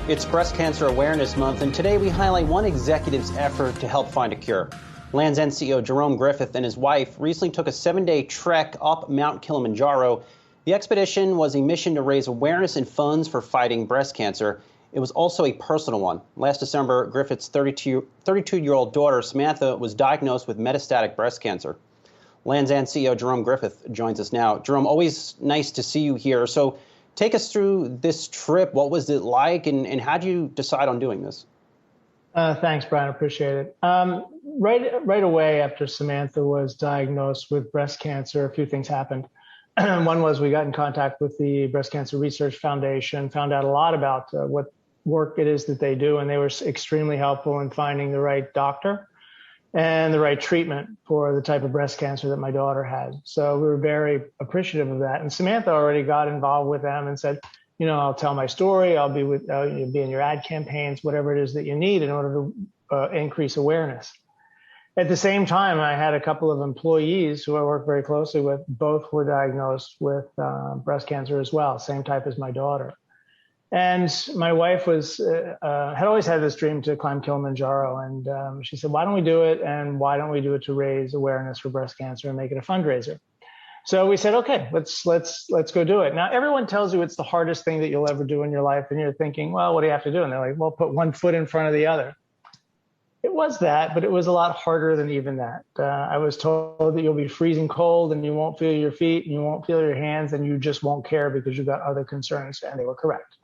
It's Breast Cancer Awareness Month, and today we highlight one executive's effort to help find a cure. Land's End CEO Jerome Griffith and his wife recently took a 7-day trek up Mount Kilimanjaro. The expedition was a mission to raise awareness and funds for fighting breast cancer. It was also a personal one. Last December, Griffith's 32-year-old daughter, Samantha, was diagnosed with metastatic breast cancer. Land's End CEO Jerome Griffith joins us now. Jerome, always nice to see you here. So take us through this trip. What was it like, and how did you decide on doing this? Thanks, Brian. Appreciate it. Right away after Samantha was diagnosed with breast cancer, a few things happened. One was we got in contact with the Breast Cancer Research Foundation, found out a lot about what work it is that they do, and they were extremely helpful in finding the right doctor and the right treatment for the type of breast cancer that my daughter had. So we were very appreciative of that. And Samantha already got involved with them and said, you know, I'll tell my story. I'll be with, be in your ad campaigns, whatever it is that you need in order to increase awareness. At the same time, I had a couple of employees who I work very closely with. Both were diagnosed with breast cancer as well, same type as my daughter. And my wife had always had this dream to climb Kilimanjaro. And she said, why don't we do it? And why don't we do it to raise awareness for breast cancer and make it a fundraiser? So we said, okay, let's go do it. Now, everyone tells you it's the hardest thing that you'll ever do in your life. And you're thinking, well, what do you have to do? And they're like, well, put one foot in front of the other. It was that, but it was a lot harder than even that. I was told that you'll be freezing cold and you won't feel your feet and you won't feel your hands and you just won't care because you've got other concerns. And they were correct.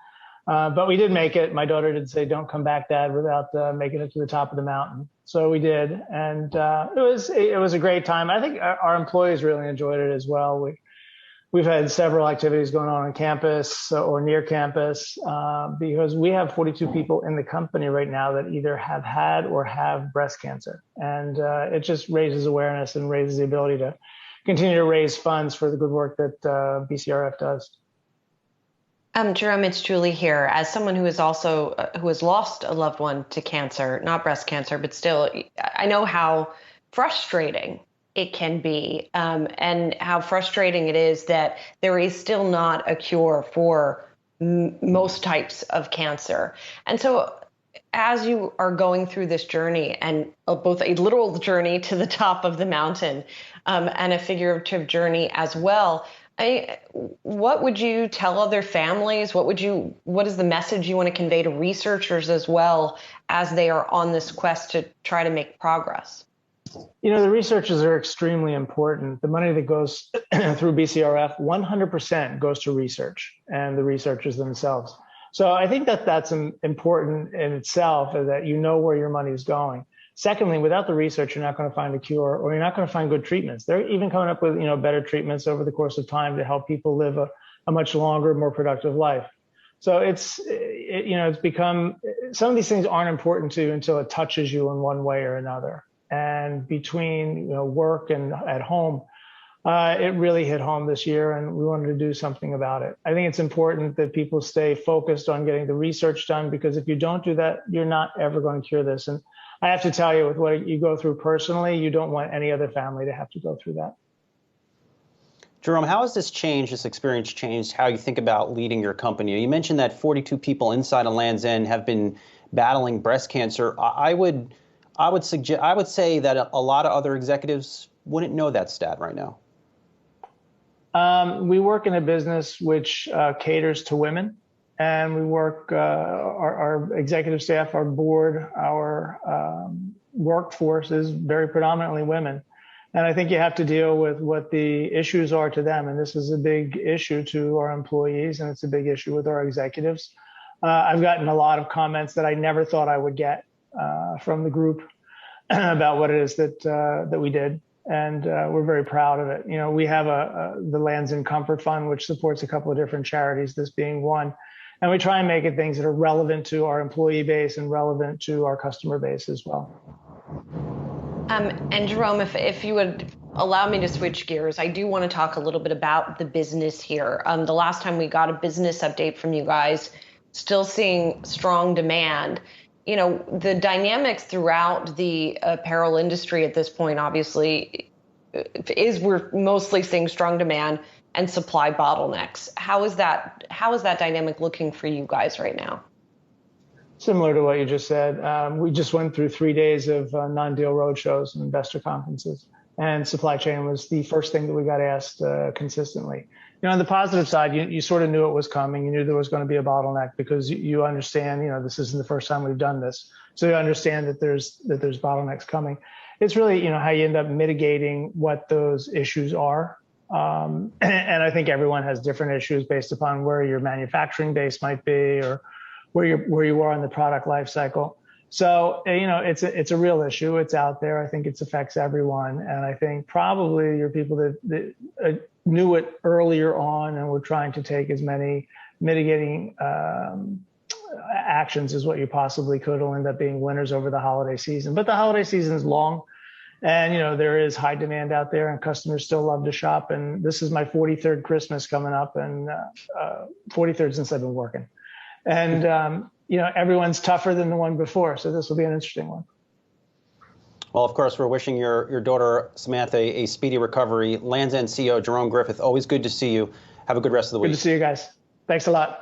But we did make it. My daughter did say, don't come back, Dad, without making it to the top of the mountain. So we did. And it was a great time. I think our employees really enjoyed it as well. We've had several activities going on campus or near campus because we have 42 people in the company right now that either have had or have breast cancer. And it just raises awareness and raises the ability to continue to raise funds for the good work that BCRF does. Jerome, it's Julie here. As someone who has lost a loved one to cancer, not breast cancer, but still, I know how frustrating it can be, and how frustrating it is that there is still not a cure for most types of cancer. And so as you are going through this journey, and both a literal journey to the top of the mountain and a figurative journey as well, what would you tell other families? What is the message you want to convey to researchers as well as they are on this quest to try to make progress? You know, the researchers are extremely important. The money that goes through BCRF, 100% goes to research and the researchers themselves. So I think that that's important in itself, that you know where your money is going. Secondly, without the research, you're not going to find a cure, or you're not going to find good treatments. They're even coming up with, better treatments over the course of time to help people live a much longer, more productive life. So it's become, some of these things aren't important to you until it touches you in one way or another. And between work and at home, it really hit home this year, and we wanted to do something about it. I think it's important that people stay focused on getting the research done, because if you don't do that, you're not ever going to cure this. And I have to tell you, with what you go through personally, you don't want any other family to have to go through that. Jerome, how has this experience changed how you think about leading your company? You mentioned that 42 people inside of Land's End have been battling breast cancer. I would say that a lot of other executives wouldn't know that stat right now. We work in a business which caters to women. And we work, our executive staff, our board, our workforce is very predominantly women. And I think you have to deal with what the issues are to them. And this is a big issue to our employees, and it's a big issue with our executives. I've gotten a lot of comments that I never thought I would get from the group about what it is that we did. And we're very proud of it. We have the Lands in Comfort Fund, which supports a couple of different charities, this being one. And we try and make it things that are relevant to our employee base and relevant to our customer base as well. And Jerome, if you would allow me to switch gears, I do want to talk a little bit about the business here. The last time we got a business update from you guys, still seeing strong demand. The dynamics throughout the apparel industry at this point, obviously, is we're mostly seeing strong demand and supply bottlenecks. How is that dynamic looking for you guys right now? Similar to what you just said, we just went through 3 days of non-deal roadshows and investor conferences, and supply chain was the first thing that we got asked consistently. On the positive side, you sort of knew it was coming. You knew there was going to be a bottleneck because you understand, this isn't the first time we've done this. So you understand that there's bottlenecks coming. It's really, how you end up mitigating what those issues are. And I think everyone has different issues based upon where your manufacturing base might be or where you are in the product life cycle. So, it's a real issue. It's out there. I think it affects everyone. And I think probably your people that knew it earlier on and were trying to take as many mitigating actions as what you possibly could will end up being winners over the holiday season. But the holiday season is long. And, there is high demand out there and customers still love to shop. And this is my 43rd Christmas coming up and 43rd since I've been working. And, everyone's tougher than the one before. So this will be an interesting one. Well, of course, we're wishing your daughter, Samantha, a speedy recovery. Land's End CEO Jerome Griffith, always good to see you. Have a good rest of the week. Good to see you guys. Thanks a lot.